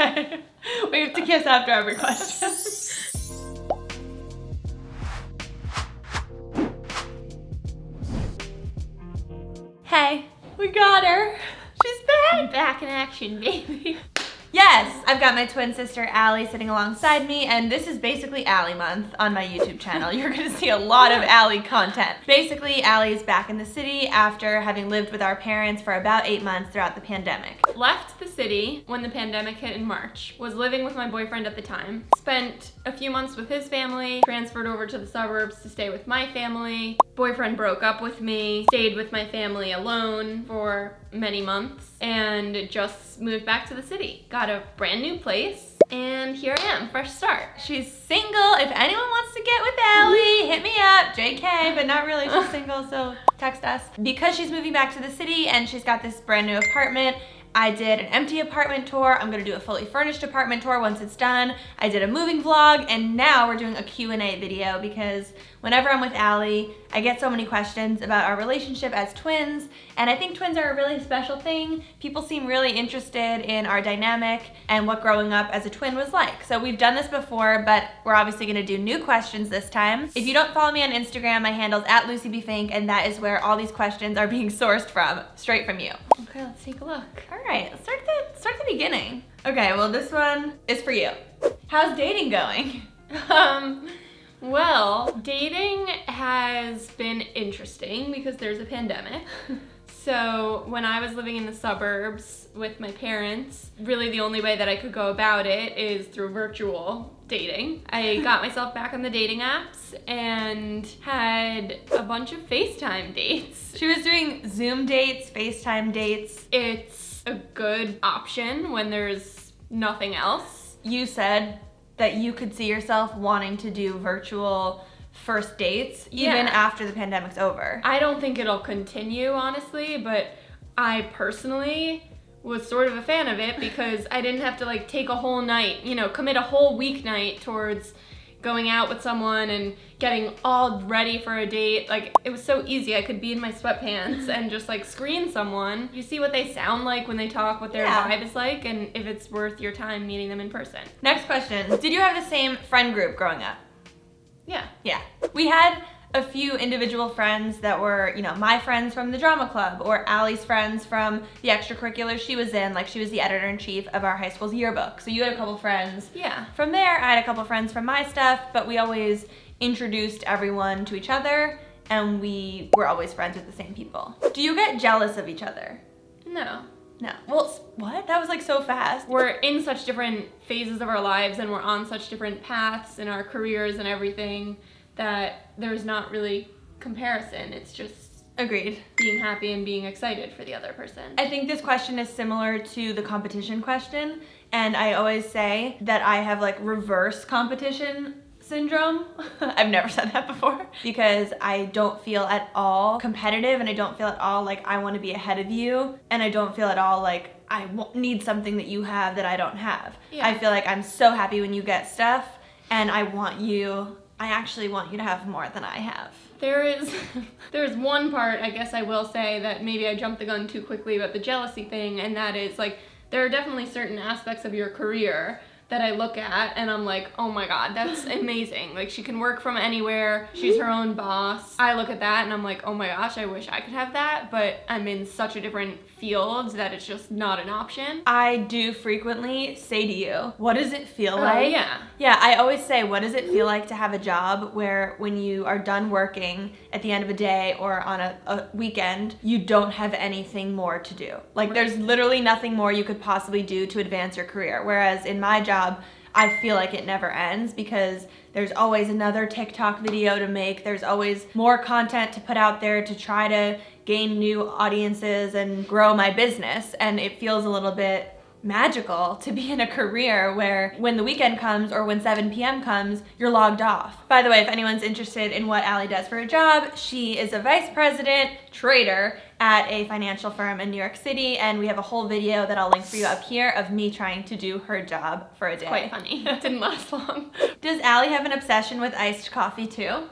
Okay. We have to kiss after every question. Hey, we got her. She's back. Back in action, baby. Yes, I've got my twin sister Allie sitting alongside me, and this is basically Allie month on my YouTube channel. You're gonna see a lot of Allie content. Basically, Allie is back in the city after having lived with our parents for about 8 months throughout the pandemic. Left the city when the pandemic hit in March. Was living with my boyfriend at the time. Spent a few months with his family. Transferred over to the suburbs to stay with my family. Boyfriend broke up with me. Stayed with my family alone for many months. And just moved back to the city. Got a brand new place. And here I am, fresh start. She's single. If anyone wants to get with Allie, hit me up. JK, but not really. She's single, so text us. Because she's moving back to the city and she's got this brand new apartment, I did an empty apartment tour. I'm gonna do a fully furnished apartment tour once it's done. I did a moving vlog, and now we're doing a Q&A video because whenever I'm with Allie, I get so many questions about our relationship as twins, and I think twins are a really special thing. People seem really interested in our dynamic and what growing up as a twin was like. So we've done this before, but we're obviously gonna do new questions this time. If you don't follow me on Instagram, my handle's @Lucie Fink, and that is where all these questions are being sourced from, straight from you. Okay, let's take a look. All right, let's start the beginning. Okay, well this one is for you. How's dating going? Well, dating has been interesting because there's a pandemic. So when I was living in the suburbs with my parents, really the only way that I could go about it is through virtual dating. I got myself back on the dating apps and had a bunch of FaceTime dates. She was doing Zoom dates, FaceTime dates. It's a good option when there's nothing else. You said that you could see yourself wanting to do virtual first dates even after the pandemic's over. I don't think it'll continue, honestly, but I personally was sort of a fan of it because I didn't have to like take a whole night, commit a whole weeknight towards going out with someone and getting all ready for a date. Like, it was so easy. I could be in my sweatpants and just like screen someone. You see what they sound like when they talk, what their vibe is like, and if it's worth your time meeting them in person. Next question. Did you have the same friend group growing up? Yeah. Yeah. We had a few individual friends that were, my friends from the drama club or Allie's friends from the extracurriculars she was in. Like, she was the editor-in-chief of our high school's yearbook. So you had a couple friends. Yeah. From there, I had a couple friends from my stuff, but we always introduced everyone to each other, and we were always friends with the same people. Do you get jealous of each other? No. No. Well, what? That was like so fast. We're in such different phases of our lives and we're on such different paths in our careers and everything that there's not really comparison. It's just agreed. Being happy and being excited for the other person. I think this question is similar to the competition question, and I always say that I have like reverse competition syndrome. I've never said that before because I don't feel at all competitive, and I don't feel at all like I want to be ahead of you, and I don't feel at all like I need something that you have that I don't have. Yeah. I feel like I'm so happy when you get stuff, and I actually want you to have more than I have. There's one part, I guess I will say, that maybe I jumped the gun too quickly about the jealousy thing, and that is like there are definitely certain aspects of your career that I look at and I'm like, oh my God, that's amazing. Like, she can work from anywhere. She's her own boss. I look at that and I'm like, oh my gosh, I wish I could have that, but I'm in such a different field that it's just not an option. I do frequently say to you, what does it feel like? Yeah. Yeah, I always say, what does it feel like to have a job where when you are done working at the end of a day or on a weekend, you don't have anything more to do? Like, there's literally nothing more you could possibly do to advance your career. Whereas in my job, I feel like it never ends because there's always another TikTok video to make. There's always more content to put out there to try to gain new audiences and grow my business. And it feels a little bit magical to be in a career where when the weekend comes or when 7 p.m. comes, you're logged off. By the way, if anyone's interested in what Allie does for a job, she is a vice president trader at a financial firm in New York City, and we have a whole video that I'll link for you up here of me trying to do her job for a day. Quite funny. It didn't last long. Does Allie have an obsession with iced coffee too?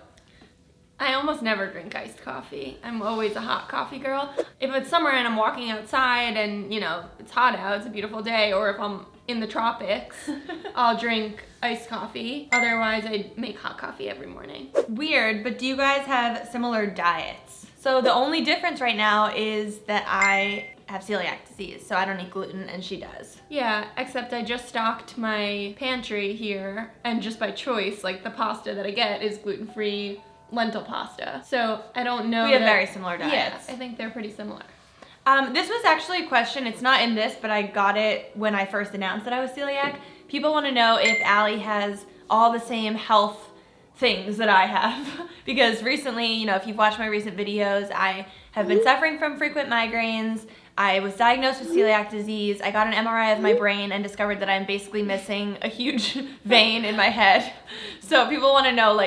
I almost never drink iced coffee. I'm always a hot coffee girl. If it's summer and I'm walking outside and, it's hot out, it's a beautiful day, or if I'm in the tropics, I'll drink iced coffee. Otherwise, I make hot coffee every morning. Weird, but do you guys have similar diets? So the only difference right now is that I have celiac disease, so I don't eat gluten and she does. Yeah, except I just stocked my pantry here, and just by choice, like the pasta that I get is gluten-free lentil pasta. So I don't know. We have very similar diets. Yeah, I think they're pretty similar. This was actually a question, it's not in this, but I got it when I first announced that I was celiac. People want to know if Allie has all the same health things that I have. Because recently, if you've watched my recent videos, I have been suffering from frequent migraines. I was diagnosed with celiac disease. I got an MRI of my brain and discovered that I'm basically missing a huge vein in my head. So people want to know,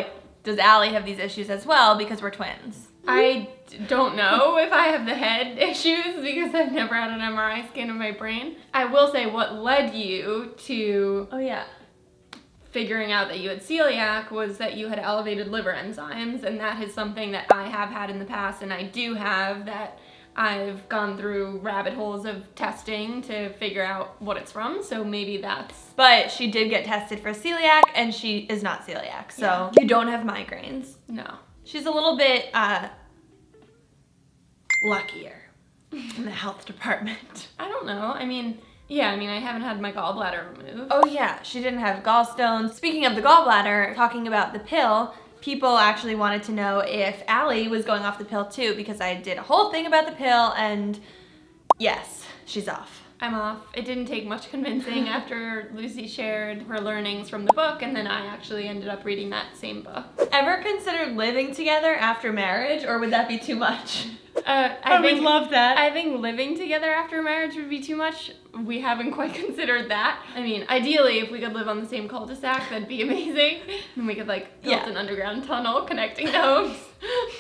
does Allie have these issues as well, because we're twins? I don't know if I have the head issues because I've never had an MRI scan of my brain. I will say what led you to figuring out that you had celiac was that you had elevated liver enzymes, and that is something that I have had in the past, and I do have that. I've gone through rabbit holes of testing to figure out what it's from, so maybe that's... But she did get tested for celiac, and she is not celiac, so you don't have migraines. No. She's a little bit luckier in the health department. I don't know. I haven't had my gallbladder removed. Oh yeah, she didn't have gallstones. Speaking of the gallbladder, talking about the pill, people actually wanted to know if Allie was going off the pill too, because I did a whole thing about the pill, and yes, she's off. I'm off. It didn't take much convincing after Lucie shared her learnings from the book, and then I actually ended up reading that same book. Ever considered living together after marriage, or would that be too much? I would love that. I think living together after marriage would be too much. We haven't quite considered that. Ideally, if we could live on the same cul-de-sac, that'd be amazing. And we could build an underground tunnel connecting the homes.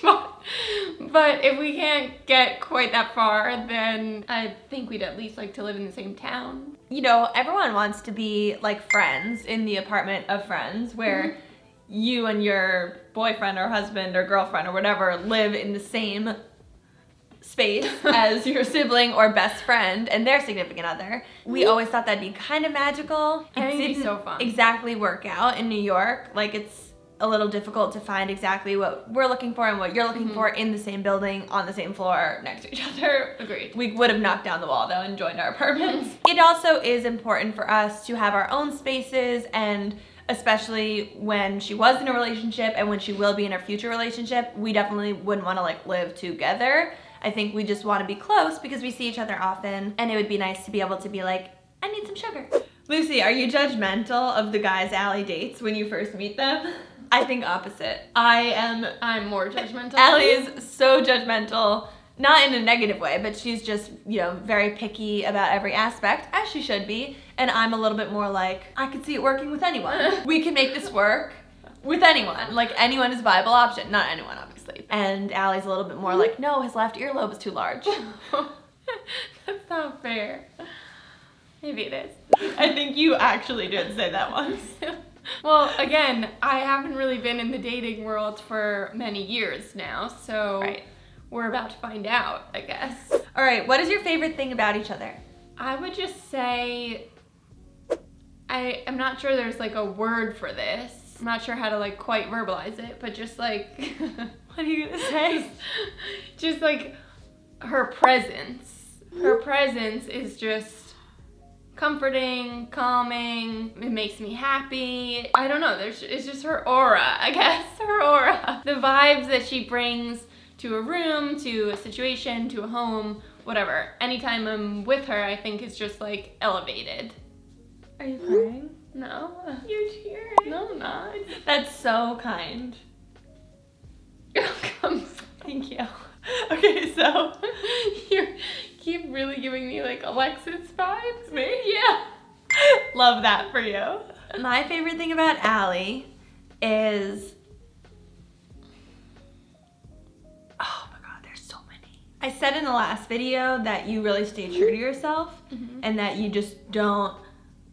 But if we can't get quite that far, then I think we'd at least like to live in the same town. Everyone wants to be like friends in the apartment of friends, where you and your boyfriend or husband or girlfriend or whatever live in the same space as your sibling or best friend and their significant other. We always thought that'd be kind of magical. I think it'd be so fun. Exactly work out in New York. It's a little difficult to find exactly what we're looking for and what you're looking for in the same building, on the same floor, next to each other. Agreed. We would have knocked down the wall though and joined our apartments. It also is important for us to have our own spaces, and especially when she was in a relationship and when she will be in her future relationship, we definitely wouldn't want to live together. I think we just want to be close because we see each other often, and it would be nice to be able to be like, I need some sugar. Lucie, are you judgmental of the guys Allie dates when you first meet them? I think opposite. I'm more judgmental. Allie is so judgmental, not in a negative way, but she's just, very picky about every aspect, as she should be. And I'm a little bit more like, I could see it working with anyone. We can make this work with anyone. Anyone is a viable option. Not anyone, obviously. And Allie's a little bit more like, no, his left earlobe is too large. That's not fair. Maybe it is. I think you actually did say that once. Well, again, I haven't really been in the dating world for many years now, so we're about to find out, I guess. All right, what is your favorite thing about each other? I would just say, I'm not sure there's a word for this. I'm not sure how to quite verbalize it, but just what are you gonna say? Just her presence. Her presence is just comforting, calming, it makes me happy. I don't know, it's just her aura, I guess, her aura. The vibes that she brings to a room, to a situation, to a home, whatever. Anytime I'm with her, I think it's just elevated. Are you crying? No. You're tearing. No, I'm not. That's so kind. Welcome. Thank you. Okay, so you keep really giving me Alexis vibes. Me? Yeah. Love that for you. My favorite thing about Allie is, oh my god, there's so many. I said in the last video that you really stay true to yourself, and that you just don't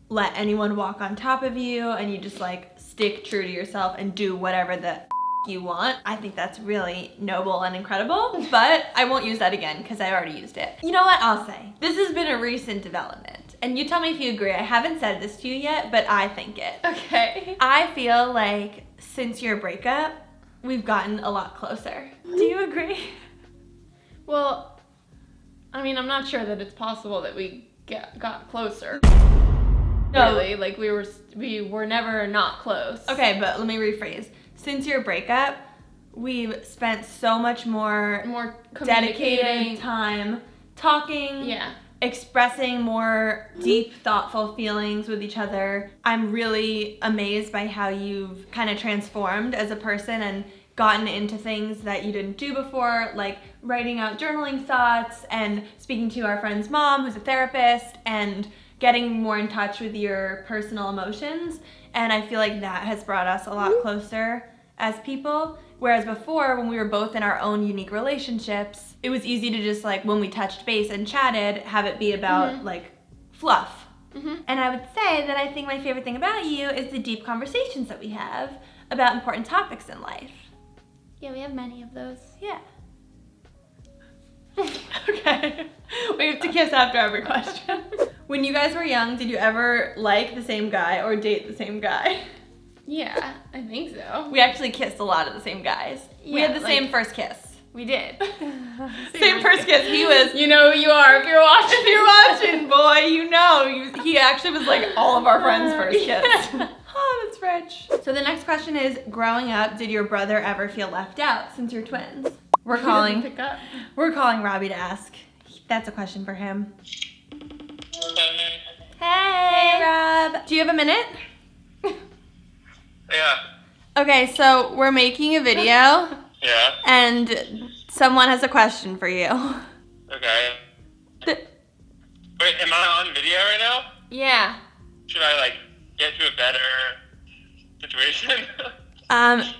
let anyone walk on top of you, and you just stick true to yourself and do whatever the you want. I think that's really noble and incredible, but I won't use that again because I already used it. You know what? I'll say. This has been a recent development, and you tell me if you agree. I haven't said this to you yet, but I think it. Okay. I feel like since your breakup, we've gotten a lot closer. Do you agree? Well, I mean, I'm not sure that it's possible that we got closer. No. Really, like we were never not close. Okay, but let me rephrase. Since your breakup, we've spent so much more dedicated communicating. time talking, Yeah. expressing more deep, thoughtful feelings with each other. I'm really amazed by how you've kind of transformed as a person and gotten into things that you didn't do before, like writing out journaling thoughts and speaking to our friend's mom, who's a therapist, and getting more in touch with your personal emotions. And I feel like that has brought us a lot closer as people. Whereas before, when we were both in our own unique relationships, it was easy to just like, when we touched base and chatted, have it be about like fluff. And I would say that I think my favorite thing about you is the deep conversations that we have about important topics in life. Yeah, we have many of those. Yeah. Okay. We have to kiss after every question. When you guys were young, did you ever like the same guy or date the same guy? Yeah, I think so. We actually kissed a lot of the same guys. We Yeah, had the like- same first kiss. We did. Same first kiss. He was. You know who you are if you're watching. If you're watching, boy, you know. He actually was like all of our friends' first kiss. Oh, that's rich. So the next question is, growing up, did your brother ever feel left out since you're twins? We're He doesn't calling pick up. Robbie to ask. That's a question for him. Hey, Rob. Do you have a minute? Yeah. Okay, so we're making a video, Yeah. and someone has a question for you. Okay. Th- Wait, am I on video right now? Yeah. Should I like get to a better situation?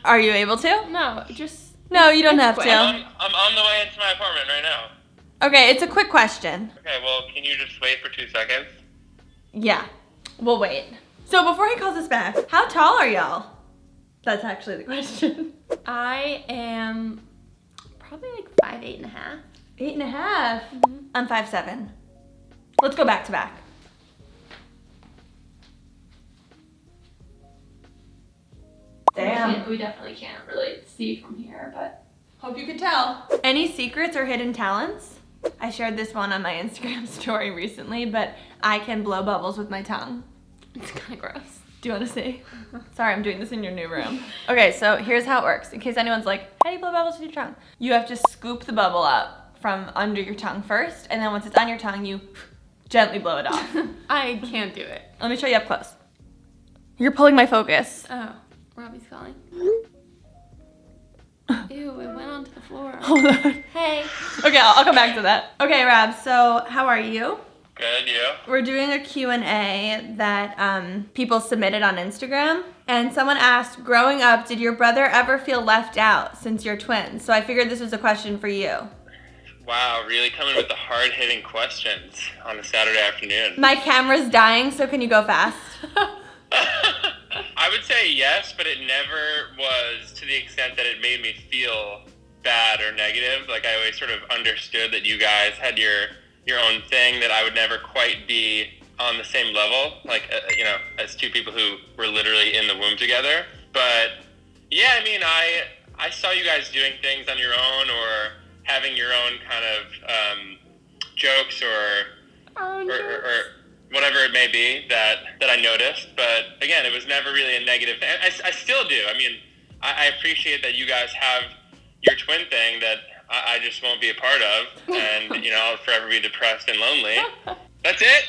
Are you able to? No, just. No, you don't It's have quick. to. I'm on the way into my apartment right now. Okay, it's a quick question. Okay, well, can you just wait for 2 seconds? Yeah, we'll wait. So before he calls us back, how tall are y'all? That's actually the question. I am probably like 5'8.5". 8.5. I'm 5'7". Let's go back to back. Damn. We definitely can't really see from here, but. Hope you could tell. Any secrets or hidden talents? I shared this one on my Instagram story recently, but I can blow bubbles with my tongue. It's kind of gross. Do you want to see? Sorry, I'm doing this in your new room. Okay, so here's how it works. In case anyone's like, how do you blow bubbles with your tongue? You have to scoop the bubble up from under your tongue first, and then once it's on your tongue, you gently blow it off. I can't do it. Let me show you up close. You're pulling my focus. Oh, Robbie's calling. Ew, it went onto the floor. Hold on. Hey. Okay, I'll come back to that. Okay, Rob, so how are you? Good, you? We're doing a Q&A that people submitted on Instagram. And someone asked, growing up, did your brother ever feel left out since you're twins? So I figured this was a question for you. Wow, really coming with the hard-hitting questions on a Saturday afternoon. My camera's dying, so can you go fast? I would say yes, but it never was to the extent that it made me feel bad or negative. Like, I always sort of understood that you guys had your own thing, that I would never quite be on the same level, like, as two people who were literally in the womb together. But yeah, I mean, I saw you guys doing things on your own or having your own kind of jokes or whatever it may be that I noticed. But again, it was never really a negative thing. I still do. I mean, I appreciate that you guys have your twin thing that I just won't be a part of, and I'll forever be depressed and lonely. That's it.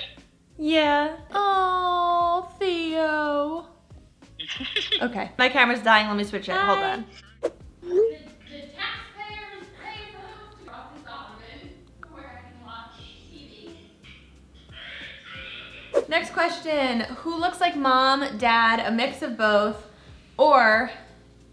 Yeah. Oh, Theo. Okay, my camera's dying. Let me switch it. Hold on. The taxpayers pay for Robbie Solomon, where I can watch TV. Next question. Who looks like mom, dad, a mix of both, or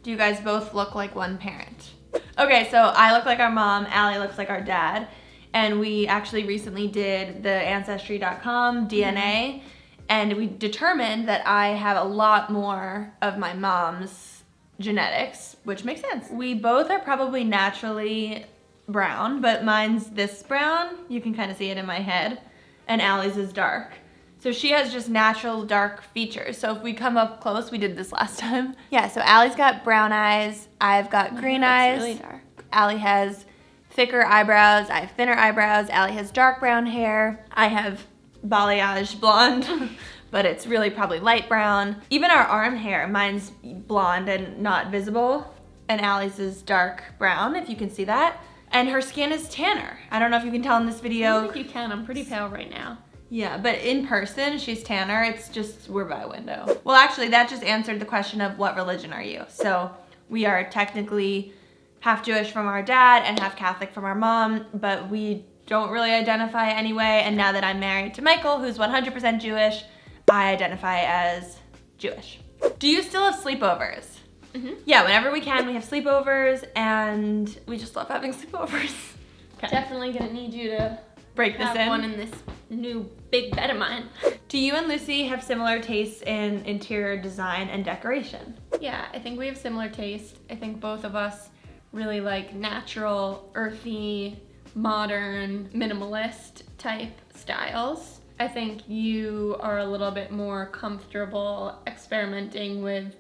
do you guys both look like one parent? Okay, so I look like our mom, Allie looks like our dad, and we actually recently did the Ancestry.com DNA, and we determined that I have a lot more of my mom's genetics, which makes sense. We both are probably naturally brown, but mine's this brown. You can kind of see it in my head. And Allie's is dark. So she has just natural dark features. So if we come up close, we did this last time. Yeah, so Allie's got brown eyes. I've got green eyes. Really dark. Allie has thicker eyebrows. I have thinner eyebrows. Allie has dark brown hair. I have balayage blonde, but it's really probably light brown. Even our arm hair, mine's blonde and not visible. And Allie's is dark brown, if you can see that. And her skin is tanner. I don't know if you can tell in this I video. don't think you can. I'm pretty pale right now. Yeah, but in person, she's tanner. It's just, we're by a window. Well, actually, that just answered the question of what religion are you? So we are technically half Jewish from our dad and half Catholic from our mom, but we don't really identify anyway. And now that I'm married to Michael, who's 100% Jewish, I identify as Jewish. Do you still have sleepovers? Mm-hmm. Yeah, whenever we can, we have sleepovers, and we just love having sleepovers. Okay. Definitely gonna need you to Break this have in. one in this new big bed of mine. Do you and Lucy have similar tastes in interior design and decoration? Yeah, I think we have similar taste. I think both of us really like natural, earthy, modern, minimalist type styles. I think you are a little bit more comfortable experimenting with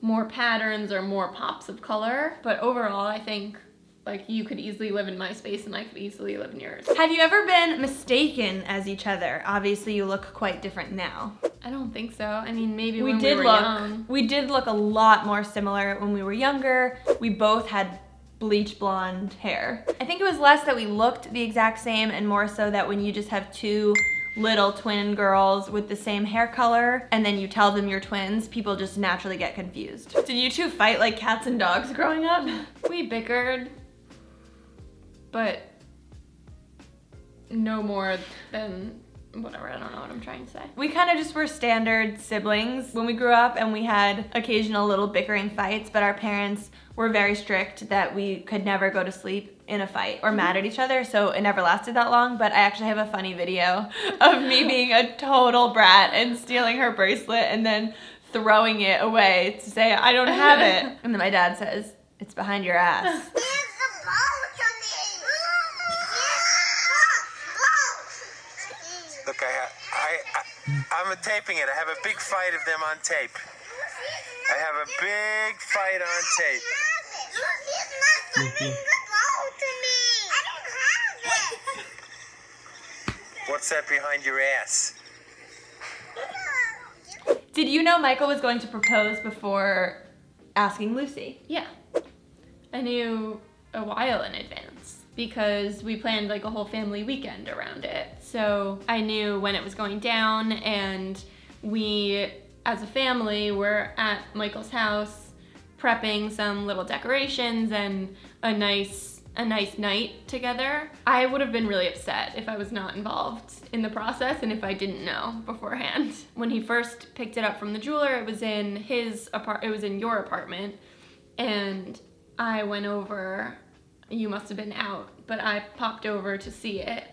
more patterns or more pops of color. But overall, I think like you could easily live in my space and I could easily live in yours. Have you ever been mistaken as each other? Obviously, you look quite different now. I don't think so. I mean, maybe when we were young. We did look a lot more similar when we were younger. We both had bleach blonde hair. I think it was less that we looked the exact same and more so that when you just have two little twin girls with the same hair color and then you tell them you're twins, people just naturally get confused. Did you two fight like cats and dogs growing up? We bickered, but no more than whatever. I don't know what I'm trying to say. We kind of just were standard siblings when we grew up, and we had occasional little bickering fights, but our parents were very strict that we could never go to sleep in a fight or mad at each other, so it never lasted that long. But I actually have a funny video of me being a total brat and stealing her bracelet and then throwing it away to say, I don't have it. And then my dad says, it's behind your ass. Look, I'm taping it. I have a big fight of them on tape. I have a big fight on tape. What's that behind your ass? Did you know Michael was going to propose before asking Lucy? Yeah. I knew a while in advance because we planned like a whole family weekend around it. So I knew when it was going down, and we as a family were at Michael's house prepping some little decorations and a nice night together. I would have been really upset if I was not involved in the process and if I didn't know beforehand. When he first picked it up from the jeweler, it was in your apartment, and I went over. You must have been out, but I popped over to see it.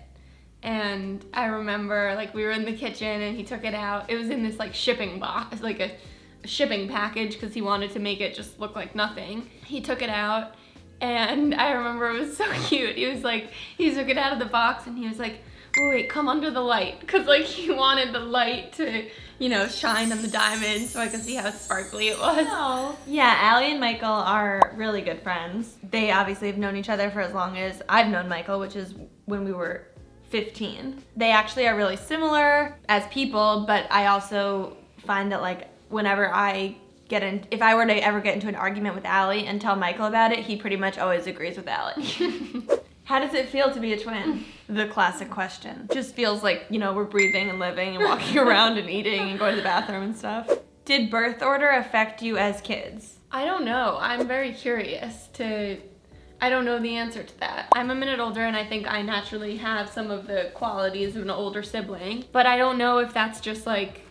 And I remember like we were in the kitchen and he took it out. It was in this like shipping box, like a shipping package, because he wanted to make it just look like nothing. He took it out, and I remember it was so cute. He took it out of the box and he was like, oh, wait, come under the light. Because like he wanted the light to, shine on the diamond so I could see how sparkly it was. Oh. Yeah, Allie and Michael are really good friends. They obviously have known each other for as long as I've known Michael, which is when we were 15. They actually are really similar as people, but I also find that like whenever if I were to ever get into an argument with Allie and tell Michael about it, he pretty much always agrees with Allie. How does it feel to be a twin? The classic question. Just feels like, we're breathing and living and walking around and eating and going to the bathroom and stuff. Did birth order affect you as kids? I don't know. I'm very curious I don't know the answer to that. I'm a minute older, and I think I naturally have some of the qualities of an older sibling, but I don't know if that's just like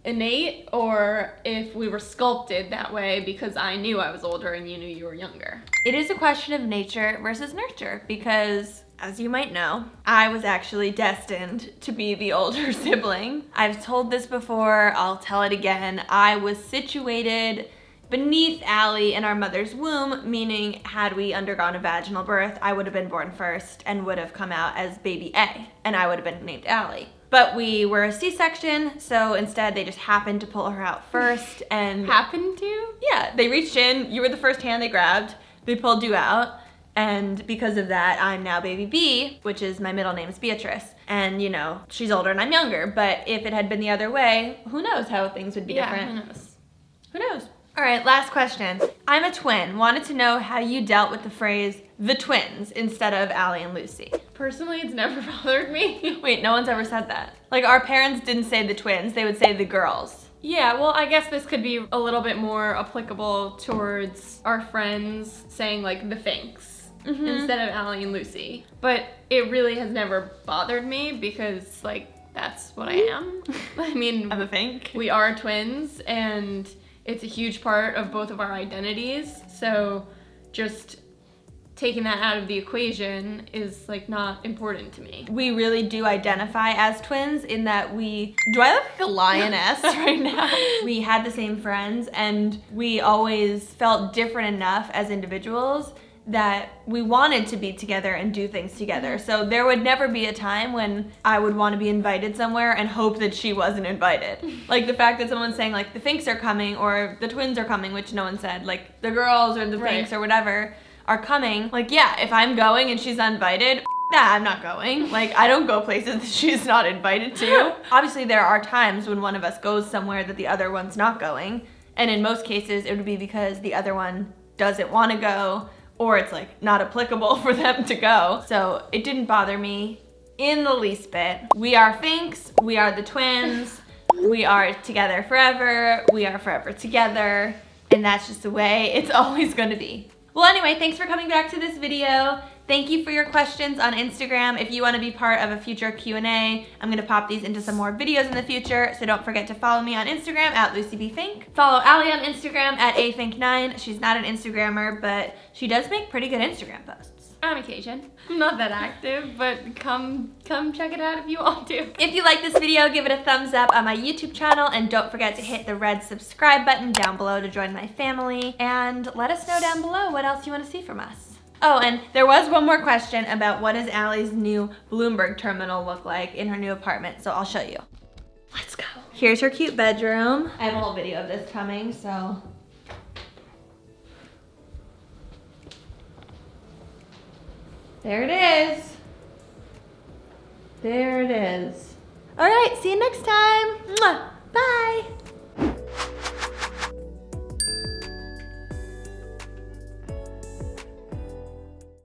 innate or if we were sculpted that way because I knew I was older and you knew you were younger. It is a question of nature versus nurture because, as you might know, I was actually destined to be the older sibling. I've told this before, I'll tell it again. I was situated beneath Allie in our mother's womb, meaning had we undergone a vaginal birth, I would have been born first and would have come out as baby A, and I would have been named Allie. But we were a C-section, so instead they just happened to pull her out first, and... Happened to? Yeah, they reached in, you were the first hand they grabbed, they pulled you out, and because of that, I'm now baby B, which is my middle name is Beatrice. And, you know, she's older and I'm younger, but if it had been the other way, who knows how things would be different. Who knows? Who knows? All right, last question. I'm a twin. Wanted to know how you dealt with the phrase, the twins, instead of Allie and Lucy. Personally, it's never bothered me. Wait, no one's ever said that. Like, our parents didn't say the twins, they would say the girls. Yeah, well, I guess this could be a little bit more applicable towards our friends saying, like, the Finks. Instead of Allie and Lucy. But it really has never bothered me because, like, that's what I am. I mean, I'm a Fink. We are twins, and it's a huge part of both of our identities. So just taking that out of the equation is, like, not important to me. We really do identify as twins in that we... Do I look like a lioness right now? We had the same friends, and we always felt different enough as individuals that we wanted to be together and do things together. So there would never be a time when I would want to be invited somewhere and hope that she wasn't invited. Like the fact that someone's saying like the Finks are coming or the twins are coming, which no one said, like the girls or the Finks or whatever are coming. Like, yeah, if I'm going and she's uninvited, that I'm not going. Like, I don't go places that she's not invited to. Obviously there are times when one of us goes somewhere that the other one's not going. And in most cases it would be because the other one doesn't want to go, or it's like not applicable for them to go. So it didn't bother me in the least bit. We are Finks, we are the twins, we are together forever, we are forever together, and that's just the way it's always gonna be. Well, anyway, thanks for coming back to this video. Thank you for your questions on Instagram. If you want to be part of a future Q&A, I'm going to pop these into some more videos in the future, so don't forget to follow me on Instagram at LucieFink. Follow Allie on Instagram at afink9. She's not an Instagrammer, but she does make pretty good Instagram posts. On occasion. I'm not that active, but come check it out if you want to. If you like this video, give it a thumbs up on my YouTube channel, and don't forget to hit the red subscribe button down below to join my family, and let us know down below what else you want to see from us. Oh, and there was one more question about what does Allie's new Bloomberg terminal look like in her new apartment, so I'll show you. Let's go. Here's her cute bedroom. I have a whole video of this coming, so. There it is. There it is. All right, see you next time. Mwah. Bye.